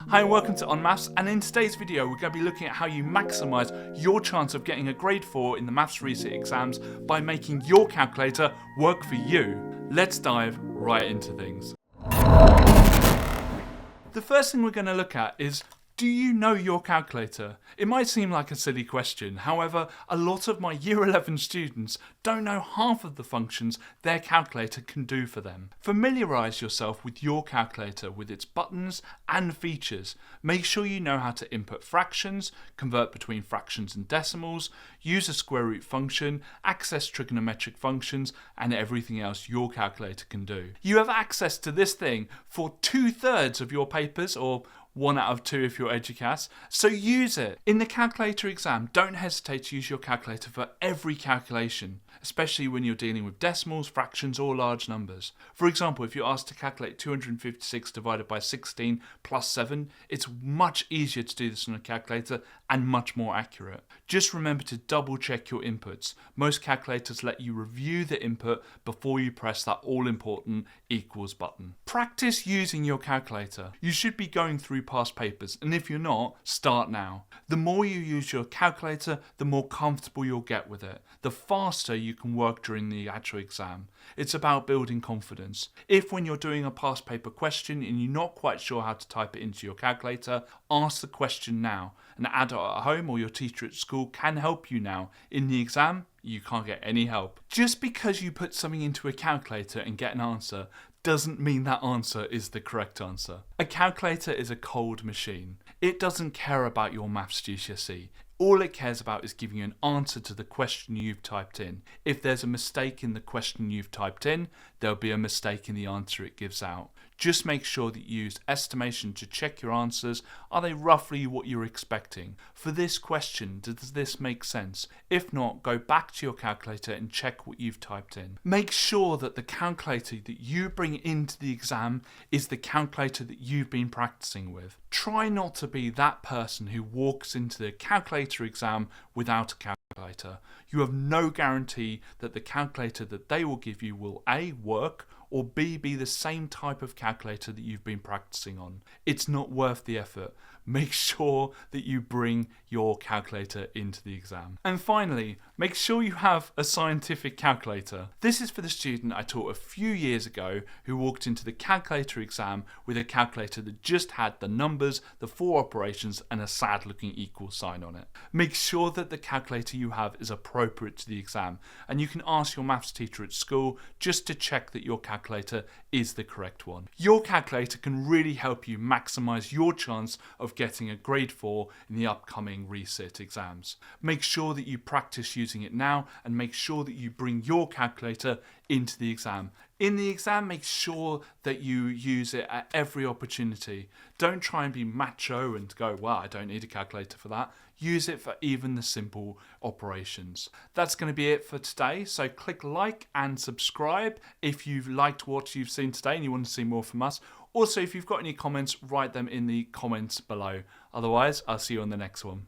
Hi and welcome to On Maths, and in today's video we're going to be looking at how you maximise your chance of getting a grade 4 in the Maths Resit exams by making your calculator work for you. Let's dive right into things. The first thing we're going to look at is, do you know your calculator? It might seem like a silly question, however, a lot of my Year 11 students don't know half of the functions their calculator can do for them. Familiarise yourself with your calculator, with its buttons and features. Make sure you know how to input fractions, convert between fractions and decimals, use a square root function, access trigonometric functions, and everything else your calculator can do. You have access to this thing for 2/3 of your papers, or 1 out of 2 if you're EduCAS, so use it. In the calculator exam, don't hesitate to use your calculator for every calculation, especially when you're dealing with decimals, fractions, or large numbers. For example, if you're asked to calculate 256 divided by 16 plus 7, it's much easier to do this on a calculator and much more accurate. Just remember to double check your inputs. Most calculators let you review the input before you press that all-important equals button. Practice using your calculator. You should be going through past papers, and if you're not, start now. The more you use your calculator, the more comfortable you'll get with it. The faster you can work during the actual exam. It's about building confidence. If when you're doing a past paper question and you're not quite sure how to type it into your calculator, ask the question now. An adult at home or your teacher at school can help you now. In the exam, you can't get any help. Just because you put something into a calculator and get an answer doesn't mean that answer is the correct answer. A calculator is a cold machine. It doesn't care about your maths GCSE. All it cares about is giving you an answer to the question you've typed in. If there's a mistake in the question you've typed in, there'll be a mistake in the answer it gives out. Just make sure that you use estimation to check your answers. Are they roughly what you're expecting? For this question, does this make sense? If not, go back to your calculator and check what you've typed in. Make sure that the calculator that you bring into the exam is the calculator that you've been practicing with. Try not to be that person who walks into the calculator exam without a calculator. You have no guarantee that the calculator that they will give you will A, work, or B, be the same type of calculator that you've been practicing on. It's not worth the effort. Make sure that you bring your calculator into the exam. And finally, make sure you have a scientific calculator. This is for the student I taught a few years ago who walked into the calculator exam with a calculator that just had the numbers, the 4 operations, and a sad looking equal sign on it. Make sure that the calculator you have is appropriate to the exam, and you can ask your maths teacher at school just to check that your calculator is the correct one. Your calculator can really help you maximise your chance of getting a grade 4 in the upcoming resit exams. Make sure that you practice using it now, and make sure that you bring your calculator into the exam. In the exam, make sure that you use it at every opportunity. Don't try and be macho and go, well, I don't need a calculator for that. Use it for even the simple operations. That's going to be it for today. So click like and subscribe if you've liked what you've seen today and you want to see more from us. Also, if you've got any comments, write them in the comments below. Otherwise, I'll see you on the next one.